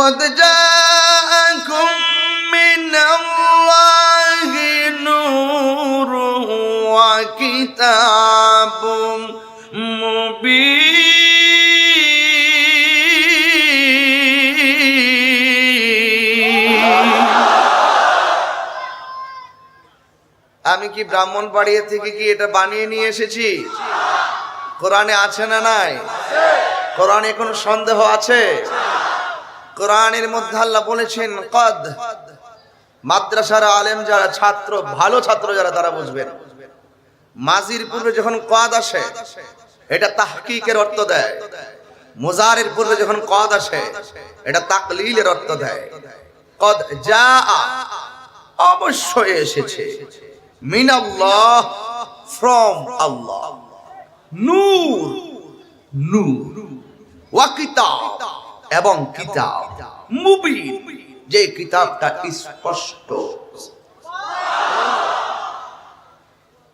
قد جاءكم من الله نور وكتاب مبين আমি কি ব্রাহ্মণবাড়িয়া থেকে কি এটা বানিয়ে নিয়ে এসেছি? কোরআনে আছে না নাই? কোরআনে কোনো সন্দেহ আছে? কোরআনের মধ্যে আল্লাহ বলেছেন কদ। মাদ্রাসার আলেম যারা ছাত্র, ভালো ছাত্র যারা, তারা বুঝবেন মাজির পূর্বে যখন কদ আসে এটা তাহকিকের অর্থ দেয়, মুজারের পূর্বে যখন কদ আসে এটা তাকলিলের অর্থ দেয়। কদ জাআ অবশ্যই এসেছে, মিনাল্লাহ ফ্রম আল্লাহ, নূর নূর, ওয়া কিতাব এবং কিতাব, মুবিন যে কিতাবটা স্পষ্ট।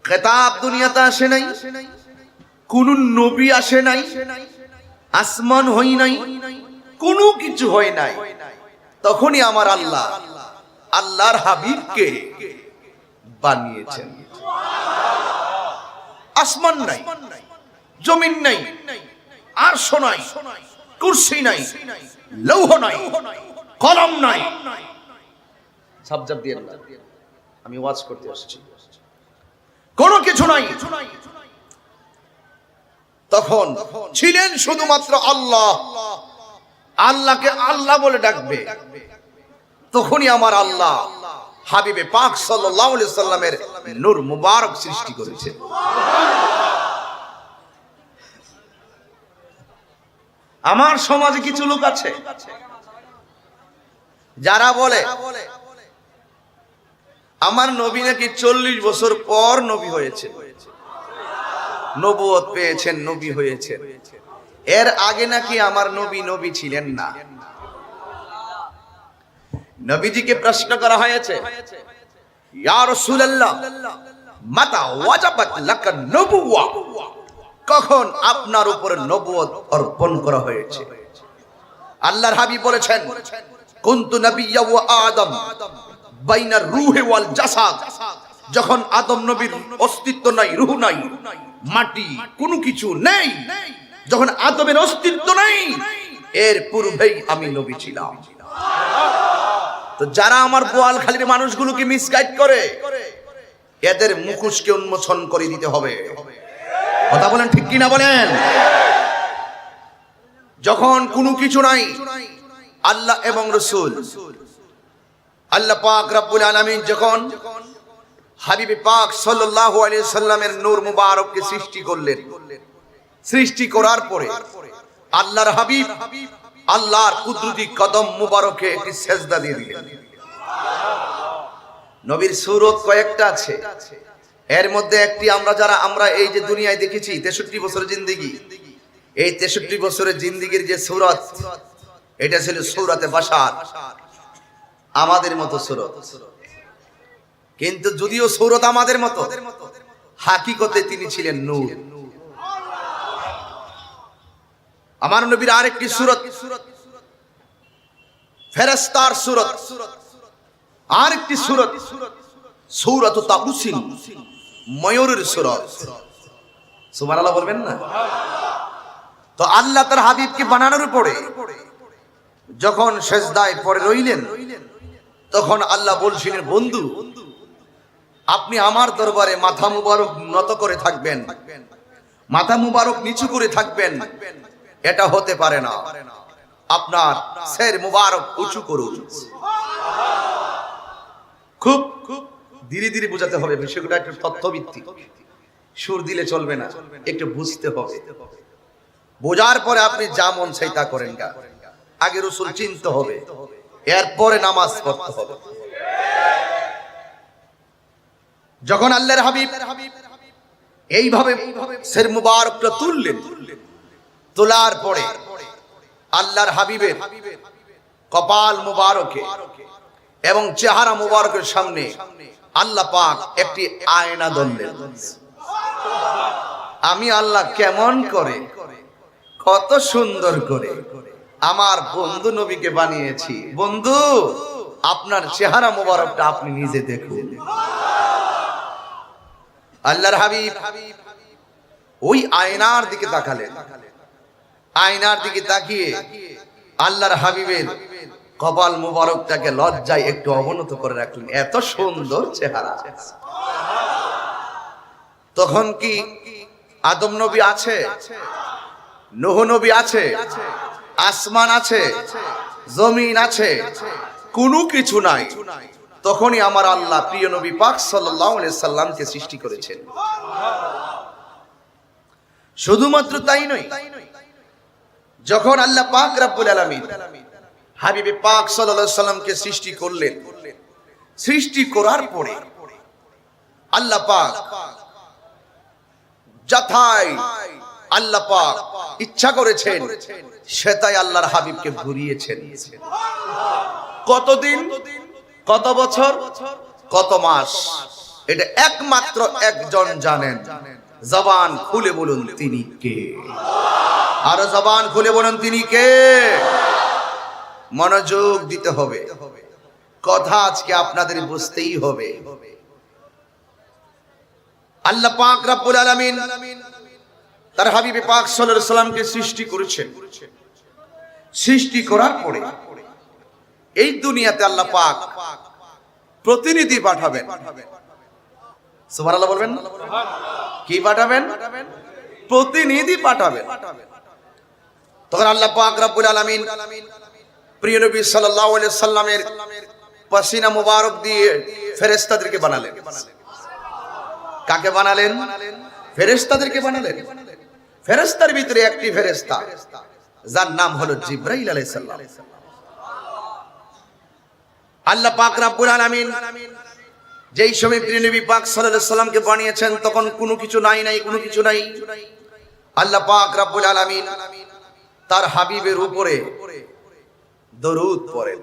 কিতাব দুনিয়াতে আসে নাই, কোন নবী আসে নাই, আসমান হই নাই, কোনো কিছু হয় নাই। তখনই আমার আল্লাহ আল্লাহর হাবিবকে বানিয়েছেন। আসমান নাই, জমিন নাই, আরশ নাই, কুরসি নাই, লৌহ নাই, কলম নাই। সাবজেক্ট দিয়ে আমি ওয়াজ করতে আসছি, কোনো কিছু নাই। তখন ছিলেন শুধুমাত্র আল্লাহ। আল্লাহকে আল্লাহ বলে ডাকবে, তখনই আমার আল্লাহ হাবিবে পাক সাল্লাল্লাহু আলাইহি সাল্লামের নূর মুবারক সৃষ্টি করেছে। আমার সমাজে কিছু লোক আছে যারা বলে আমার নবী নাকি 40 বছর পর নবী হয়েছে, নবুয়ত পেয়েছেন, নবী হয়েছেন। এর আগে নাকি আমার নবী নবী ছিলেন না। নবীজিকে প্রশ্ন করা হয়েছে, ইয়া রাসূলুল্লাহ মাতা ওয়াজাবাত লাকা নবুওয়া, কখন আপনার উপরে নবুয়ত অর্পণ করা হয়েছে? আল্লাহর হাবিব বলেছেন, কুনতু নাবিয়্যা ওয়া আদম বাইনার রূহি ওয়াল জাসাদ। যখন আদম নবীর অস্তিত্ব নাই, রূহ নাই, মাটি কোনো কিছু নেই, যখন আদমের অস্তিত্ব নাই, এর পূর্বেই আমি নবী ছিলাম। তো যারা আমার বোয়ালখালীর মানুষগুলোকে মিসগাইড করে, এদের মুখোশকে উন্মোচন করে দিতে হবে। কথা বলেন ঠিক কিনা বলেন? যখন কোনো কিছু নাই, আল্লাহ এবং রাসূল, আল্লাহ পাক রব্বুল আলামিন যখন হাবিবে পাক সাল্লাল্লাহু আলাইহি সাল্লামের নূর মুবারককে সৃষ্টি করলেন, সৃষ্টি করার পরে আল্লাহর হাবিব আল্লাহর কুদরতি কদম মুবারকে একটি সেজদা দিয়ে দিলেন। নবীর সূরত কয়েকটা আছে, এর মধ্যে একটি আমরা এই যে দুনিয়ায় দেখেছি 63 বছরের জিন্দেগি, এই 63 বছরের জিন্দেগির যে সূরত, এটা ছিল সূরতে বাশার, আমাদের মতো সূরত। কিন্তু যদিও সূরত আমাদের মতো, হাকিকতে তিনি ছিলেন নূর। আমার নবীর আরেকটি সূরত ফেরেশতার সূরত, আরেকটি সূরত সূরাত তাবুসিন, ময়ূরের সূরত। সুবহানাল্লাহ বলবেন না? তো আল্লাহ তার হাবিবকে বানানোর পরে যখন সেজদায় পড়ে রইলেন, তখন আল্লাহ বলছিলেন, বন্ধু আপনি আমার দরবারে মাথা মুবারক নত করে থাকবেন, মাথা মুবারক নিচু করে থাকবেন, এটা হতে পারে না। আপনার সির মুবারক উঁচু করুন। খুব ধীরে ধীরে বোঝাতে হবে বিষয়গুলো, একটু তথ্যভিত্তিক, সুর দিলে চলবে না, একটু বুঝতে হবে। বোঝার পরে আপনি যা মন চাই তা করেন গা। আগে রাসূল চিনতে হবে, এরপরে নামাজ পড়তে হবে। যখন আল্লাহর হাবিব এইভাবে সির মুবারকটা তুললেন, তোলার পরে আল্লাহর হাবিবের কপাল মুবারকে এবং চেহারা মুবারকের সামনে আল্লাহ পাক একটি আয়না ধরলেন। আমি আল্লাহ কেমন করে, কত সুন্দর করে আমার বন্ধু নবীকে বানিয়েছি। বন্ধু, আপনার চেহারা মোবারকটা আপনি নিজে দেখুন। আল্লাহর হাবিব ওই আয়নার দিকে তাকালেন। আয়নার দিকে তাকিয়ে আল্লাহর হাবিবের কপাল মোবারকটাকে লজ্জায় একটু অবনত করে রাখলেন। এত সুন্দর চেহারা। তখন কি আদম নবী আছে, নূহ নবী আছে, আসমান আছে, জমিন আছে, কোনো কিছু নাই। তখনই আমার আল্লাহ প্রিয় নবী পাক সাল্লাল্লাহু আলাইহি সাল্লামকে সৃষ্টি করেছেন। শুধুমাত্র তাই নয়, যখন আল্লাহ পাক রব্বুল আলামিন হাবিবে পাক সাল্লাল্লাহু আলাইহি সাল্লামকে সৃষ্টি করলেন, সৃষ্টি করার পরে আল্লাহ পাক যথাই আল্লাহ পাক ইচ্ছা করেছেন সেটাই আল্লাহর হাবিবকে ঘুরিয়েছেন। কতদিন, কত বছর, কত মাস, এটা একমাত্র একজন জানেন। জবান খুলে বলুন তিনি কে? আর জবান খুলে বলুন তিনি কে? মনোযোগ দিতে হবে, কথা আজকে আপনাদের বুঝতেই হবে। আল্লাহ পাক রব্বুল আলামিন তার হাবিবে পাক সাল্লাল্লাহু আলাইহি সাল্লামকে সৃষ্টি করেছেন। সৃষ্টি করার পরে এই দুনিয়াতে আল্লাহ পাক প্রতিনিধি পাঠাবেন। সুবহানাল্লাহ বলবেন। কি পাঠাবেন? প্রতিনিধি পাঠাবেন। তখন আল্লাহ পাক রব্বুল আলামিন প্রিয় নবী সাল্লাল্লাহু আলাইহি সাল্লামের পাসিনা মুবারক দিয়ে ফেরেশতাদেরকে বানালেন। কাকে বানালেন? ফেরেশতাদেরকে বানালেন। ফেরেশতার ভিতরে একটি ফেরেশতা যার নাম হলো জিবরাইল আলাইহিস সালাম। আল্লাহ পাক রব্বুল আলামিন যেই সময় প্রিয় নবী পাক সাল্লাল্লাহু আলাইহি সাল্লামকে বানিয়েছেন তখন কোনো কিছু নাই, কোনো কিছু নাই। আল্লাহ পাক রব্বুল আলামিন তার হাবিবের উপরে দরুদ পড়েন।